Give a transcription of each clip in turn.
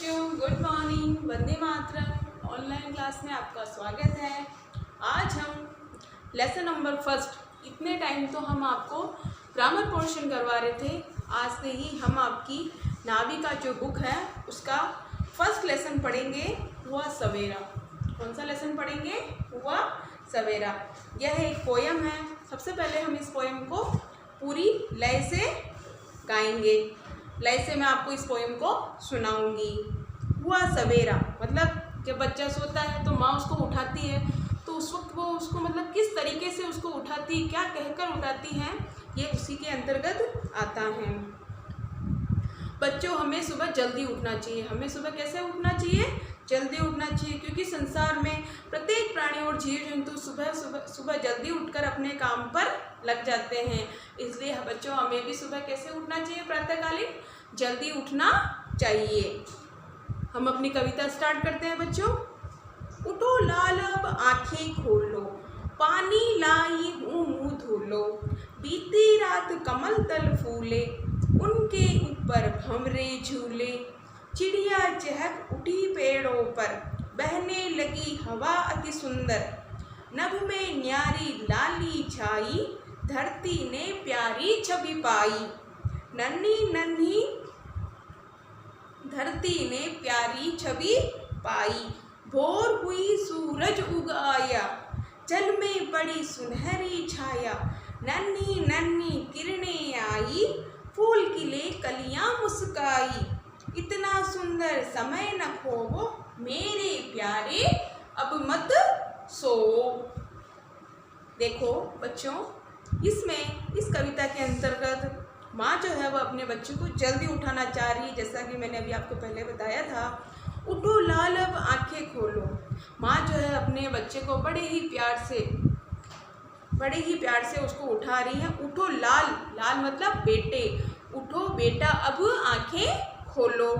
बच्चों, good morning. Vande Mataram online class में आपका स्वागत है। आज हम लेसन नंबर फर्स्ट, इतने टाइम तो हम आपको ग्रामर पोर्शन करवा रहे थे। आज से ही हम आपकी नाविका जो बुक है उसका फर्स्ट लेसन पढ़ेंगे, हुआ सवेरा। कौन सा लेसन पढ़ेंगे? हुआ सवेरा। यह एक पोयम है। सबसे पहले हम इस पोयम को पूरी लय से गाएंगे। लय से मैं आपको इस पोयम को सुनाऊंगी। हुआ सवेरा मतलब जब बच्चा सोता है तो माँ उसको उठाती है, तो उस वक्त वो उसको मतलब किस तरीके से उसको उठाती है, क्या कहकर उठाती हैं, ये उसी के अंतर्गत आता है। बच्चों, हमें सुबह जल्दी उठना चाहिए। हमें सुबह कैसे उठना चाहिए? जल्दी उठना चाहिए, क्योंकि संसार में प्रत्येक प्राणी और जीव जंतु सुबह सुबह सुबह जल्दी उठकर अपने काम पर लग जाते हैं। इसलिए बच्चों, हमें भी सुबह कैसे उठना चाहिए? प्रातःकालीन जल्दी उठना चाहिए। हम अपनी कविता स्टार्ट करते हैं बच्चों। उठो लाल अब आंखें खोलो, पानी लाई हूँ मुँह धोलो, बीती रात कमल तल फूले, उनके ऊपर भंवरे झूले, चिड़िया चहक उठी पेड़ों पर, बहने लगी हवा अति सुंदर, नभ में न्यारी लाली छाई, धरती ने प्यारी छवि पाई, नन्ही नन्ही धरती ने प्यारी छवि पाई, भोर हुई सूरज उग आया, जल में पड़ी सुनहरी छाया, नन्ही नन्ही किरणें आई, फूल खिले कलियां मुस्काई, इतना सुंदर समय न खोवो, मेरे प्यारे अब मत सो। देखो बच्चों, इसमें इस कविता के अंतर्गत माँ जो है वो अपने बच्चे को जल्दी उठाना चाह रही है। जैसा कि मैंने अभी आपको पहले बताया था, उठो लाल अब आंखें खोलो। माँ जो है अपने बच्चे को बड़े ही प्यार से उसको उठा रही है। उठो लाल, लाल मतलब बेटे, उठो बेटा अब आंखें खोलो,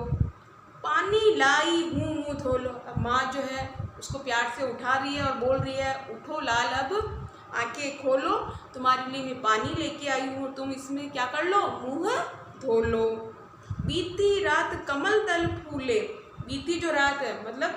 पानी लाई हूँ मुँह धोलो। अब माँ जो है उसको प्यार से उठा रही है और बोल रही है, उठो लाल अब आंखें खोलो, तुम्हारे लिए मैं पानी लेके आई हूँ, तुम इसमें क्या कर लो? मुँह धो लो। बीती रात कमल तल फूले, बीती जो रात है मतलब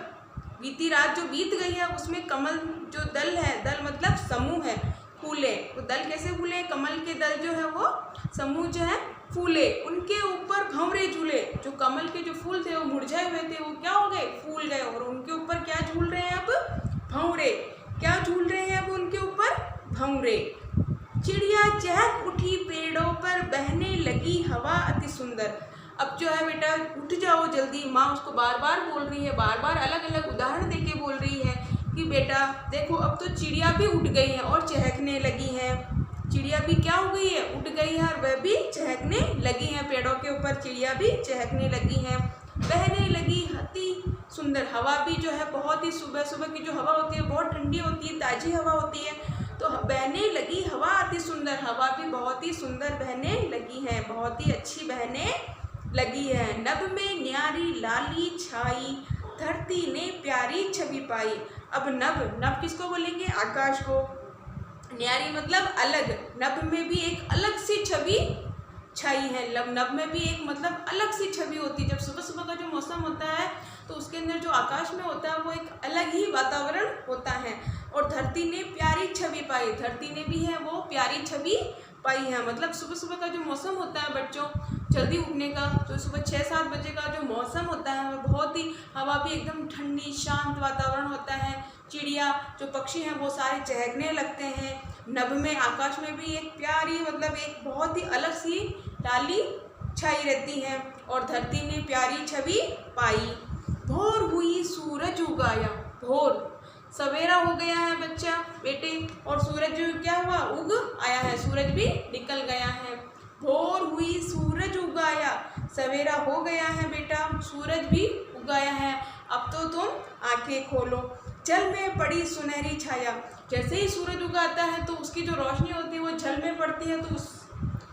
बीती रात जो बीत गई है उसमें कमल जो दल है, दल मतलब समूह है, फूले, वो दल कैसे फूले? कमल के दल जो है वो समूह जो है फूले, उनके ऊपर भंवरे झूले। जो कमल के जो फूल थे वो मुरझाए हुए थे, वो क्या हो गए? फूल गए, और उनके ऊपर क्या झूल रहे हैं अब? भंवरे। क्या झूल रहे हैं अब उनके ऊपर? भंवरे। चिड़िया चहक उठी पेड़ों पर, बहने लगी हवा अति सुंदर। अब जो है बेटा उठ जाओ जल्दी, माँ उसको बार बार बोल रही है, बार बार अलग अलग उदाहरण देके बोल रही है कि बेटा देखो अब तो चिड़िया भी उठ गई है और चहकने लगी है। चिड़िया भी क्या हो गई है? उठ गई है और वह भी चहकने लगी है। पेड़ों के ऊपर चिड़िया भी चहकने लगी है। बहने लगी अति सुंदर, हवा भी जो है बहुत ही, सुबह सुबह की जो हवा होती है बहुत ठंडी होती है, ताज़ी हवा होती है, तो बहने लगी हवा अति सुंदर, हवा भी बहुत ही सुंदर बहने लगी है, बहुत ही अच्छी बहने लगी है। नभ में न्यारी लाली छाई, धरती ने प्यारी छवि पाई। अब नभ, नभ किसको बोलेंगे? आकाश को। न्यारी मतलब अलग, नभ में भी एक अलग सी छवि छाई है। नभ में भी एक मतलब अलग सी छवि होती है। जब सुबह सुबह का जो मौसम होता है तो उसके अंदर जो आकाश में होता है वो एक अलग ही वातावरण होता है। और धरती ने प्यारी छवि पाई, धरती ने भी है वो प्यारी छवि पाई है। मतलब सुबह सुबह का जो मौसम होता है बच्चों, जल्दी उठने का, तो सुबह 6-7 बजे का जो मौसम होता है वो बहुत ही, हवा भी एकदम ठंडी शांत वातावरण होता है। चिड़िया जो पक्षी हैं वो सारे चहकने लगते हैं। नभ में, आकाश में भी एक प्यारी मतलब एक बहुत ही अलग सी लाली छाई रहती है, और धरती ने प्यारी छवि पाई। भोर हुई सूरज उगाया, भोर सवेरा हो गया है बच्चा बेटे, और सूरज क्या हुआ? उग आया है, सूरज भी निकल गया है। भोर हुई सूरज उगाया, सवेरा हो गया है बेटा, सूरज भी उगाया है, अब तो तुम आंखें खोलो। जल में पड़ी सुनहरी छाया, जैसे ही सूरज उगाता है तो उसकी जो रोशनी होती है वो जल में पड़ती है, तो उस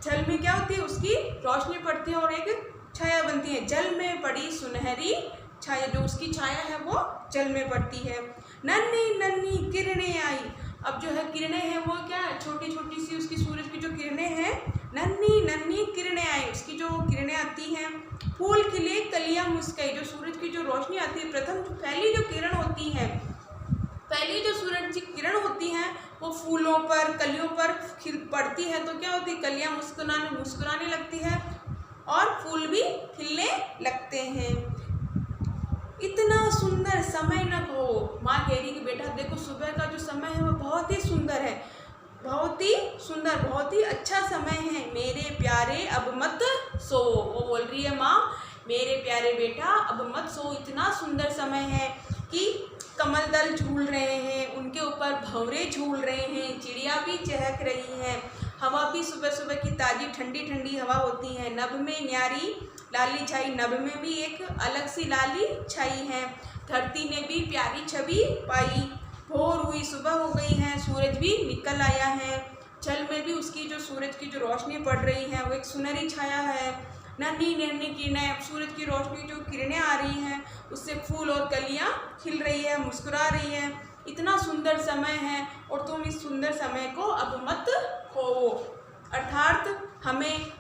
जल में क्या होती है? उसकी रोशनी पड़ती है और एक छाया बनती है। जल में पड़ी सुनहरी छाया, जो उसकी छाया है वो जल में पड़ती है। नन्ही नन्ही किरणें आई, अब जो है किरणें हैं वो क्या है? छोटी छोटी सी उसकी सूरज की जो किरणें हैं, नन्ही नन्ही किरणें आई, उसकी जो किरणें आती हैं, फूल खिले कलियां मुस्काई। जो सूरज की जो रोशनी आती है, प्रथम जो पहली जो किरण होती है, पहली जो सूरज की किरण होती हैं वो फूलों पर, कलियों पर खिल पड़ती है तो क्या होती है, कलियां मुस्कुराने लगती है और फूल भी खिलने लगते हैं। इतना सुंदर समय न कहो। माँ कह रही कि बेटा देखो सुबह का जो समय है वो बहुत ही सुंदर है, बहुत ही सुंदर, बहुत ही अच्छा समय है। मेरे प्यारे अब मत सो। वो बोल रही है माँ, मेरे प्यारे बेटा अब मत सो। इतना सुंदर समय है कि कमल दल झूल रहे हैं, उनके ऊपर भंवरे झूल रहे हैं, चिड़िया भी चहक रही हैं, हवा भी सुबह सुबह की ताज़ी ठंडी ठंडी हवा होती है। नभ में न्यारी लाली छाई, नभ में भी एक अलग सी लाली छाई है। धरती ने भी प्यारी छवि पाई। भोर हुई, सुबह हो गई है, सूरज भी निकल आया है। जल में भी उसकी जो सूरज की जो रोशनी पड़ रही है वो एक सुनहरी छाया है। नन्ही नन्ही किरणें, सूरज की रोशनी जो किरणें आ रही हैं उससे फूल और कलियां खिल रही है, मुस्कुरा रही है। इतना सुंदर समय है और तुम इस सुंदर समय को अब मत खोओ। अर्थात हमें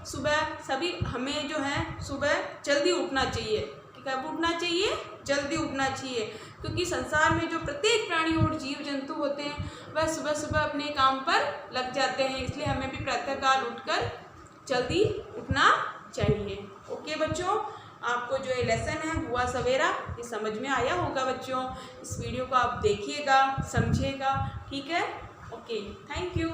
जो है सुबह जल्दी उठना चाहिए। कब उठना चाहिए? जल्दी उठना चाहिए, क्योंकि संसार में जो प्रत्येक प्राणी और जीव जंतु होते हैं वह सुबह सुबह अपने काम पर लग जाते हैं। इसलिए हमें भी प्रातःकाल उठकर जल्दी उठना चाहिए। ओके बच्चों, आपको जो ये लेसन है हुआ सवेरा ये समझ में आया होगा बच्चों। इस वीडियो को आप देखिएगा, समझिएगा, ठीक है। Okay, thank you.